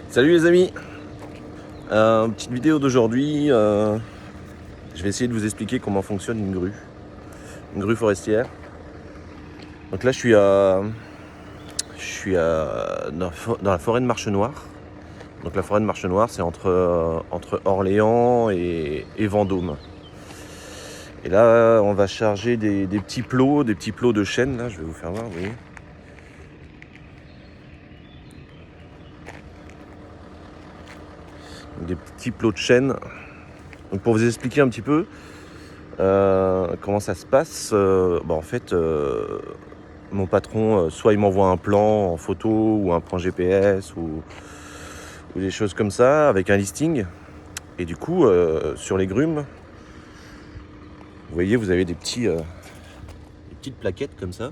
Salut les amis, petite vidéo d'aujourd'hui, je vais essayer de vous expliquer comment fonctionne une grue forestière. Donc là je suis dans la forêt de Marche Noire. Donc la forêt de Marche Noire c'est entre Orléans et Vendôme. Et là on va charger des petits plots de chêne, là je vais vous faire voir, vous voyez. Des petits plots de chêne. Donc pour vous expliquer un petit peu comment ça se passe, en fait mon patron soit il m'envoie un plan en photo ou un plan GPS ou des choses comme ça avec un listing, et du coup sur les grumes vous voyez vous avez des petites plaquettes comme ça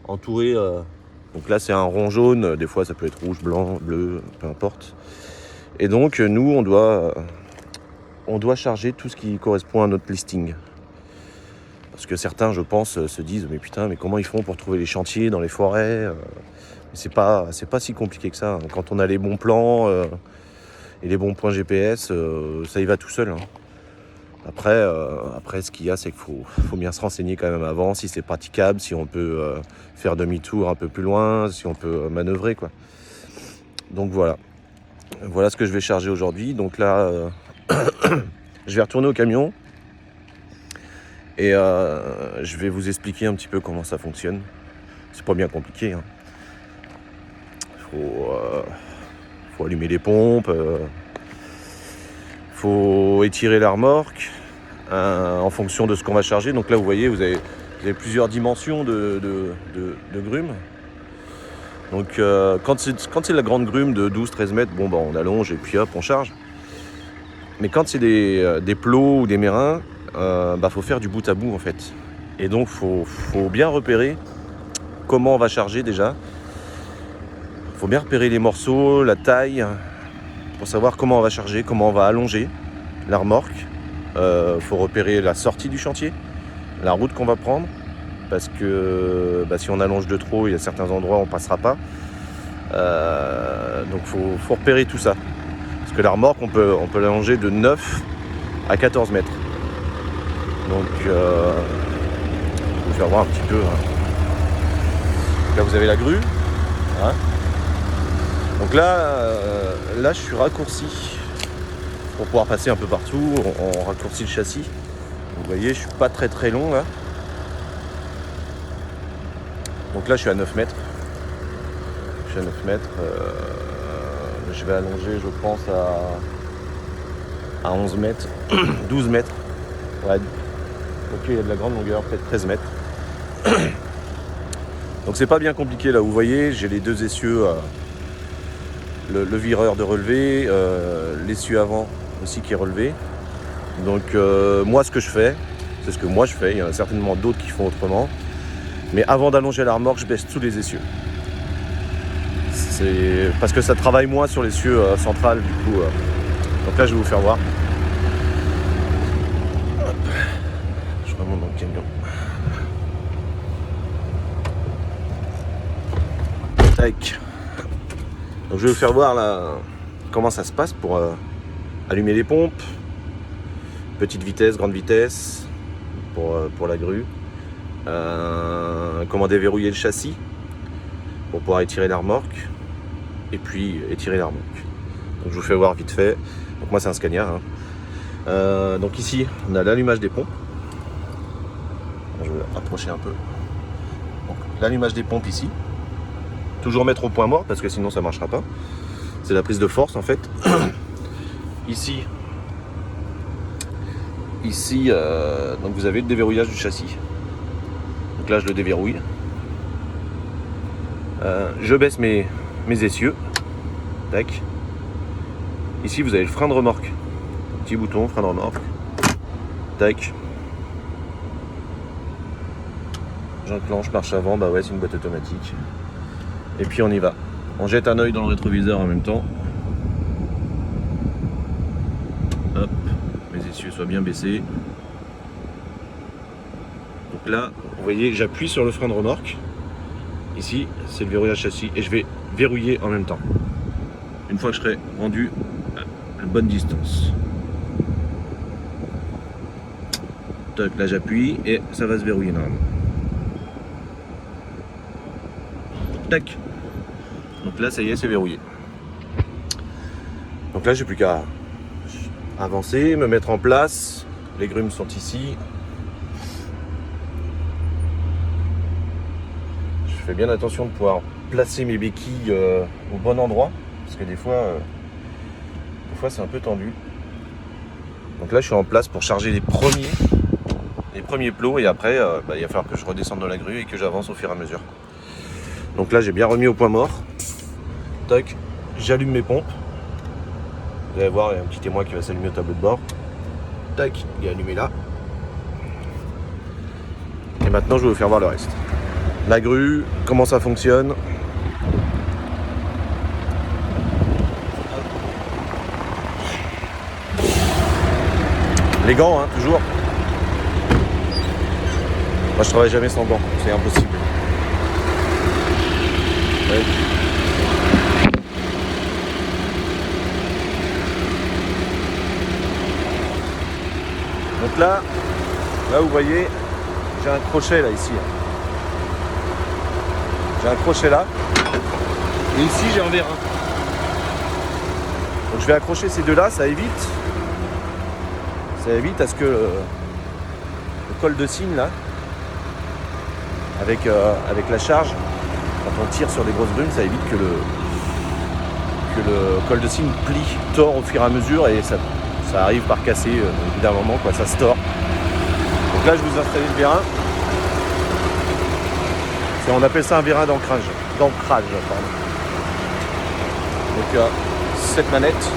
entourées, donc là c'est un rond jaune, des fois ça peut être rouge, blanc, bleu, peu importe. Et donc nous on doit charger tout ce qui correspond à notre listing. Parce que certains, je pense, se disent mais putain, mais comment ils font pour trouver les chantiers dans les forêts? C'est pas si compliqué que ça, hein. Quand on a les bons plans et les bons points GPS, ça y va tout seul, hein. Après, ce qu'il y a, c'est qu'il faut bien se renseigner quand même avant, si c'est praticable, si on peut faire demi-tour un peu plus loin, si on peut manœuvrer, quoi. Donc voilà ce que je vais charger aujourd'hui. Donc là, je vais retourner au camion et je vais vous expliquer un petit peu comment ça fonctionne. C'est pas bien compliqué, hein. Faut allumer les pompes, faut étirer la remorque en fonction de ce qu'on va charger. Donc là vous voyez, vous avez plusieurs dimensions de grumes. Donc quand c'est la grande grume de 12-13 mètres, on allonge et puis hop on charge. Mais quand c'est des plots ou des mérins, faut faire du bout à bout en fait. Et donc faut bien repérer comment on va charger déjà. Faut bien repérer les morceaux, la taille, pour savoir comment on va charger, comment on va allonger la remorque. Faut repérer la sortie du chantier, la route qu'on va prendre, parce que si on allonge de trop, il y a certains endroits où on passera pas. Donc faut repérer tout ça. Parce que la remorque, on peut l'allonger de 9 à 14 mètres. Donc je vais vous faire voir un petit peu, hein. Là vous avez la grue, hein. Donc là je suis raccourci pour pouvoir passer un peu partout. On raccourcit le châssis. Vous voyez, je suis pas très long là. Donc là je suis à 9 mètres. Je vais allonger, je pense, à 11 mètres, 12 mètres. Ouais. Donc il y a de la grande longueur, peut-être 13 mètres. Donc c'est pas bien compliqué là, vous voyez, j'ai les deux essieux, le vireur de relevé, l'essieu avant aussi qui est relevé. Donc moi ce que je fais, c'est ce que moi je fais, il y en a certainement d'autres qui font autrement. Mais avant d'allonger la remorque, je baisse tous les essieux. C'est parce que ça travaille moins sur l'essieu central du coup. Donc là je vais vous faire voir. Hop. Je remonte dans le camion. Tac. Donc je vais vous faire voir là comment ça se passe pour allumer les pompes. Petite vitesse, grande vitesse pour la grue. Comment déverrouiller le châssis pour pouvoir étirer la remorque. Et puis étirer la remorque. Donc je vous fais voir vite fait. Donc moi c'est un Scania, hein. Donc ici on a l'allumage des pompes. Je vais approcher un peu. Donc l'allumage des pompes ici. Toujours mettre au point mort parce que sinon ça marchera pas. C'est la prise de force en fait. Ici, donc vous avez le déverrouillage du châssis. Donc là je le déverrouille. Je baisse mes essieux. Tac. Ici vous avez le frein de remorque. Petit bouton, frein de remorque. Tac. J'enclenche, marche avant, c'est une boîte automatique. Et puis on y va. On jette un œil dans le rétroviseur en même temps. Hop, mes essieux soient bien baissés. Donc là, vous voyez, j'appuie sur le frein de remorque. Ici, c'est le verrouillage châssis et je vais verrouiller en même temps. une fois que je serai rendu à la bonne distance. Tac, là j'appuie et ça va se verrouiller normalement. Tac. Donc là ça y est, c'est verrouillé. Donc là j'ai plus qu'à avancer, me mettre en place. Les grumes sont ici. Je fais bien attention de pouvoir placer mes béquilles au bon endroit, parce que des fois c'est un peu tendu. Donc là je suis en place pour charger les premiers plots, et après il va falloir que je redescende dans la grue et que j'avance au fur et à mesure. Donc là j'ai bien remis au point mort. Tac, j'allume mes pompes. Vous allez voir, il y a un petit témoin qui va s'allumer au tableau de bord. Tac, il est allumé là. Et maintenant je vais vous faire voir le reste. La grue, comment ça fonctionne. Les gants, hein, toujours. Moi je travaille jamais sans gants, c'est impossible. Ouais. Donc là vous voyez, j'ai un crochet là ici. J'ai un crochet là. Et ici j'ai un vérin. Donc je vais accrocher ces deux là, ça évite à ce que le col de cygne là, avec la charge, quand on tire sur des grosses grumes, ça évite que le col de cygne plie, tord au fur et à mesure, et ça arrive par casser au bout d'un moment, quoi, ça se tord. Donc là je vous installe le vérin. On appelle ça un vérin d'ancrage. Donc cette manette,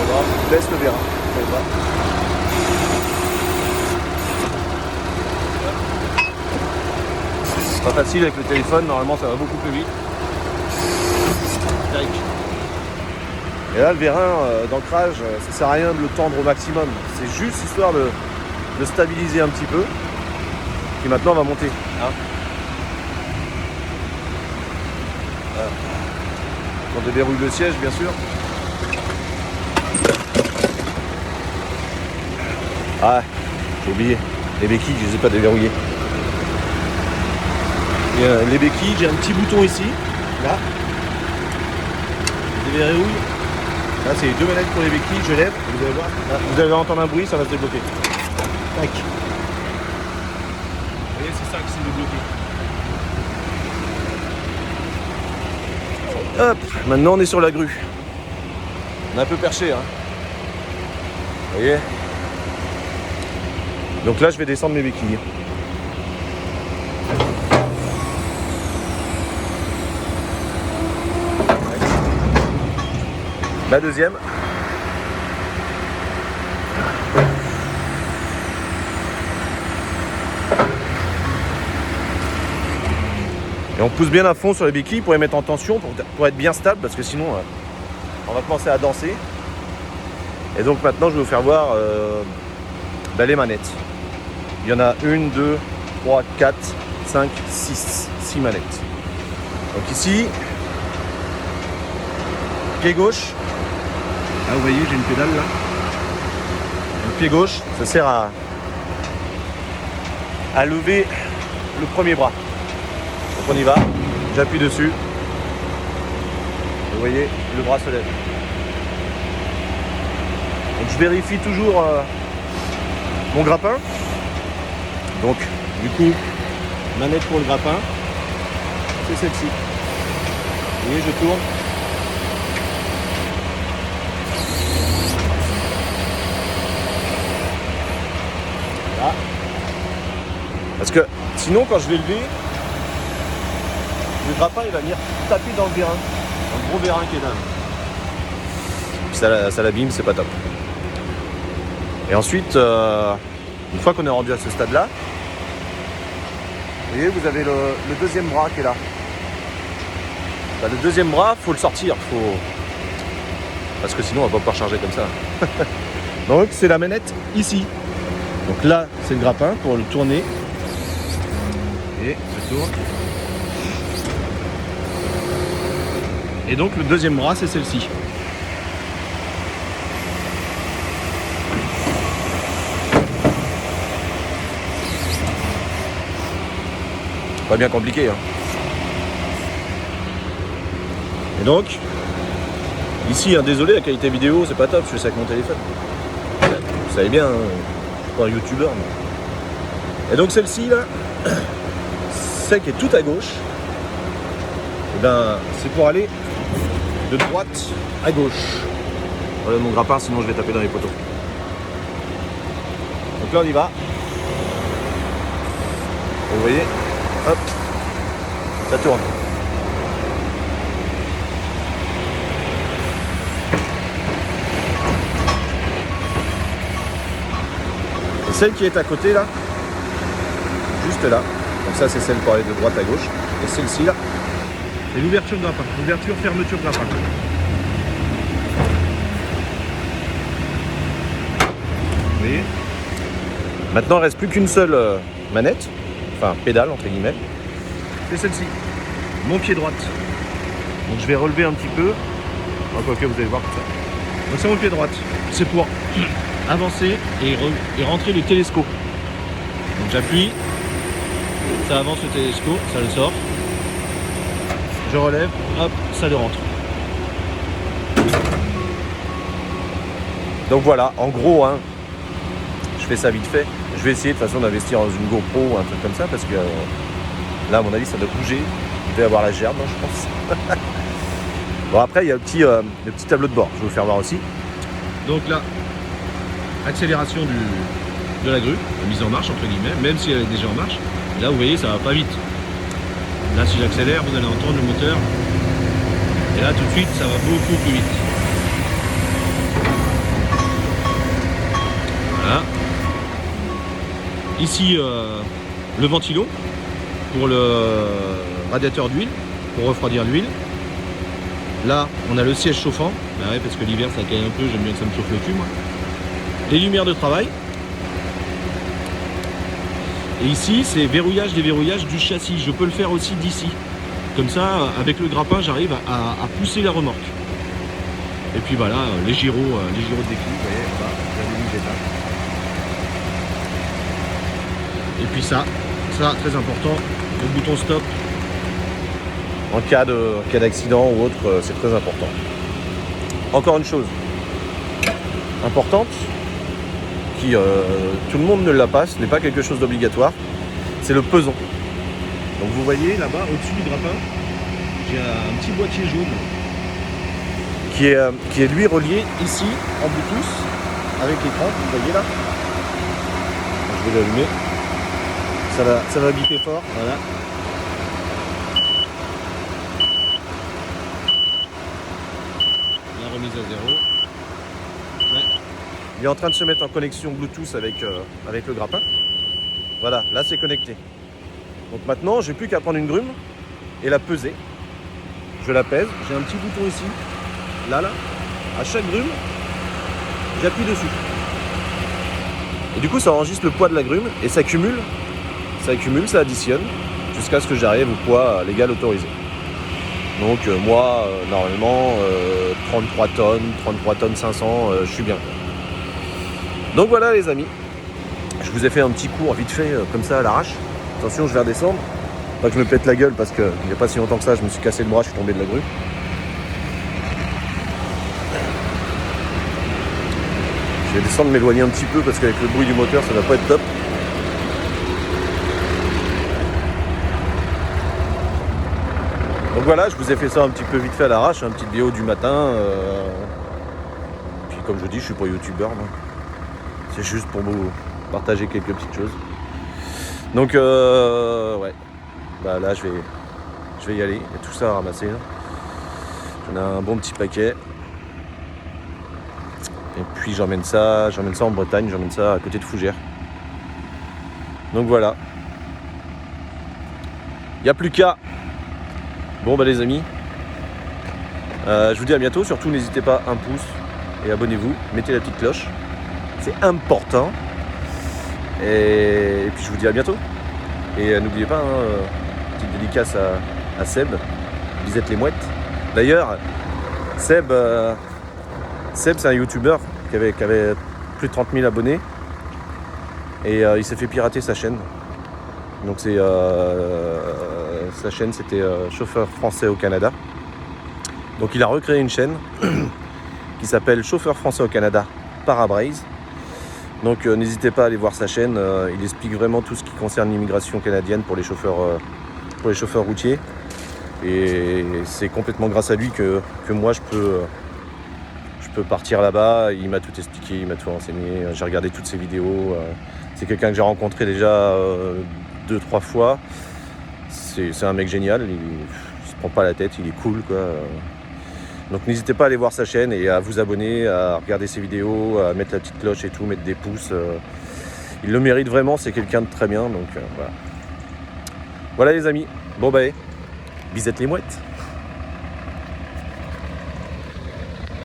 on baisse le vérin. C'est pas facile avec le téléphone, normalement ça va beaucoup plus vite. Et là le vérin d'ancrage, ça sert à rien de le tendre au maximum. C'est juste histoire de le stabiliser un petit peu. Et maintenant on va monter. Hein, voilà. On déverrouille le siège bien sûr. Ah, j'ai oublié. Les béquilles, je les ai pas déverrouillées. Et, les béquilles, j'ai un petit bouton ici. Là. Je déverrouille. Là c'est les deux manettes pour les béquilles, je lève. Vous allez voir. Là, vous allez entendre un bruit, ça va se débloquer. Tac. C'est ça qui s'est débloqué. Hop, maintenant on est sur la grue. On est un peu perché, hein. Vous voyez. Donc là je vais descendre mes béquilles. La deuxième. Et on pousse bien à fond sur les béquilles pour les mettre en tension, pour être bien stable, parce que sinon on va commencer à danser. Et donc maintenant je vais vous faire voir les manettes. Il y en a 1, 2, 3, 4, 5, 6 manettes. Donc ici, pied gauche. Là vous voyez, j'ai une pédale là. Le pied gauche, ça sert à lever le premier bras. Donc on y va, j'appuie dessus. Vous voyez, le bras se lève. Donc je vérifie toujours mon grappin. Donc du coup, manette pour le grappin, c'est celle-ci. Vous voyez, je tourne. Voilà. Parce que sinon quand je vais lever, le grappin il va venir taper dans le vérin, dans le gros vérin qui est là. Puis ça l'abîme, c'est pas top. Et ensuite, une fois qu'on est rendu à ce stade-là, vous voyez, vous avez le deuxième bras qui est là. Bah, le deuxième bras, faut le sortir, parce que sinon on va pas pouvoir charger comme ça. Donc c'est la manette ici. Donc là, c'est le grappin pour le tourner. Et je tourne. Et donc le deuxième bras, c'est celle-ci. Pas bien compliqué, hein. Et donc, ici, hein, désolé, la qualité vidéo, c'est pas top, je fais ça avec mon téléphone. Vous savez bien, hein, je suis pas un youtubeur. Mais... Et donc celle-ci, là, celle qui est tout à gauche, et ben, c'est pour aller de droite à gauche. Voilà mon grappin, sinon je vais taper dans les poteaux. Donc là, on y va. Vous voyez, hop, ça tourne. Et celle qui est à côté là, juste là, donc ça c'est celle pour aller de droite à gauche, et celle-ci là, c'est l'ouverture grappin, ouverture-fermeture grappin. Vous voyez ? Maintenant il ne reste plus qu'une seule manette, enfin pédale entre guillemets. C'est celle-ci, mon pied droite. Donc je vais relever un petit peu, quoique vous allez voir tout ça. Donc c'est mon pied droite, c'est pour avancer et rentrer le télescope. Donc j'appuie, ça avance le télescope, ça le sort. Je relève, hop, ça le rentre. Donc voilà, en gros, hein, je fais ça vite fait. Je vais essayer de toute façon d'investir dans une GoPro ou un truc comme ça parce que là, à mon avis, ça doit bouger. Il doit y avoir la gerbe, hein, je pense. Bon, après, il y a le petit tableau de bord. Je vais vous faire voir aussi. Donc là, accélération de la grue, la mise en marche entre guillemets, même si elle est déjà en marche. Là, vous voyez, ça va pas vite. Là, si j'accélère, vous allez entendre le moteur. Et là, tout de suite, ça va beaucoup plus vite. Voilà. Ici, le ventilo pour le radiateur d'huile, pour refroidir l'huile. Là, on a le siège chauffant. Bah ouais, parce que l'hiver, ça caille un peu, j'aime bien que ça me chauffe le cul, moi. Les lumières de travail. Et ici, c'est verrouillage, déverrouillage du châssis. Je peux le faire aussi d'ici. Comme ça, avec le grappin, j'arrive à pousser la remorque. Et puis voilà, les gyros de défi. Vous voyez, voilà, la lumière d'état. Et puis ça, très important, le bouton stop. En cas d'accident ou autre, c'est très important. Encore une chose importante, qui tout le monde ne l'a pas, ce n'est pas quelque chose d'obligatoire, c'est le peson. Donc vous voyez là-bas, au-dessus du grappin, j'ai un petit boîtier jaune. Qui est lui relié ici en Bluetooth avec l'écran, vous voyez là. Je vais l'allumer. Ça va biper fort, voilà. La remise à zéro. Ouais. Il est en train de se mettre en connexion Bluetooth avec le grappin. Voilà, là c'est connecté. Donc maintenant, j'ai plus qu'à prendre une grume et la peser. Je la pèse, j'ai un petit bouton ici, là, à chaque grume, j'appuie dessus. Et du coup, ça enregistre le poids de la grume et ça cumule, ça additionne, jusqu'à ce que j'arrive au poids légal autorisé. Donc moi, normalement, 33 tonnes 500, je suis bien. Donc voilà les amis, je vous ai fait un petit cours vite fait, comme ça à l'arrache. Attention, je vais redescendre, pas que je me pète la gueule parce qu'il n'y a pas si longtemps que ça, je me suis cassé le bras, je suis tombé de la grue. Je vais descendre, m'éloigner un petit peu parce qu'avec le bruit du moteur, ça va pas être top. Donc voilà, je vous ai fait ça un petit peu vite fait à l'arrache, une petite vidéo du matin. Puis comme je dis, je suis pas youtubeur, moi. C'est juste pour vous partager quelques petites choses. Donc ouais, bah là je vais y aller, il y a tout ça à ramasser. J'en ai un bon petit paquet. Et puis j'emmène ça en Bretagne, j'emmène ça à côté de Fougères. Donc voilà. Il n'y a plus qu'à. Bon bah les amis, je vous dis à bientôt, surtout n'hésitez pas, un pouce et abonnez-vous, mettez la petite cloche, c'est important. Et puis je vous dis à bientôt. Et n'oubliez pas, petite dédicace à Seb, Lisette les mouettes. D'ailleurs, Seb, c'est un youtubeur qui avait plus de 30 000 abonnés et il s'est fait pirater sa chaîne. Donc sa chaîne c'était Chauffeur français au Canada. Donc il a recréé une chaîne qui s'appelle Chauffeur français au Canada Parabraze. Donc n'hésitez pas à aller voir sa chaîne, il explique vraiment tout ce qui concerne l'immigration canadienne pour les chauffeurs routiers. Et c'est complètement grâce à lui que moi je peux partir là-bas. Il m'a tout expliqué, il m'a tout enseigné, j'ai regardé toutes ses vidéos. C'est quelqu'un que j'ai rencontré déjà 2-3 fois. C'est un mec génial, il se prend pas la tête, il est cool quoi. Donc n'hésitez pas à aller voir sa chaîne et à vous abonner, à regarder ses vidéos, à mettre la petite cloche et tout, mettre des pouces. Il le mérite vraiment, c'est quelqu'un de très bien. Donc voilà. Voilà les amis, bon bah bisous les mouettes.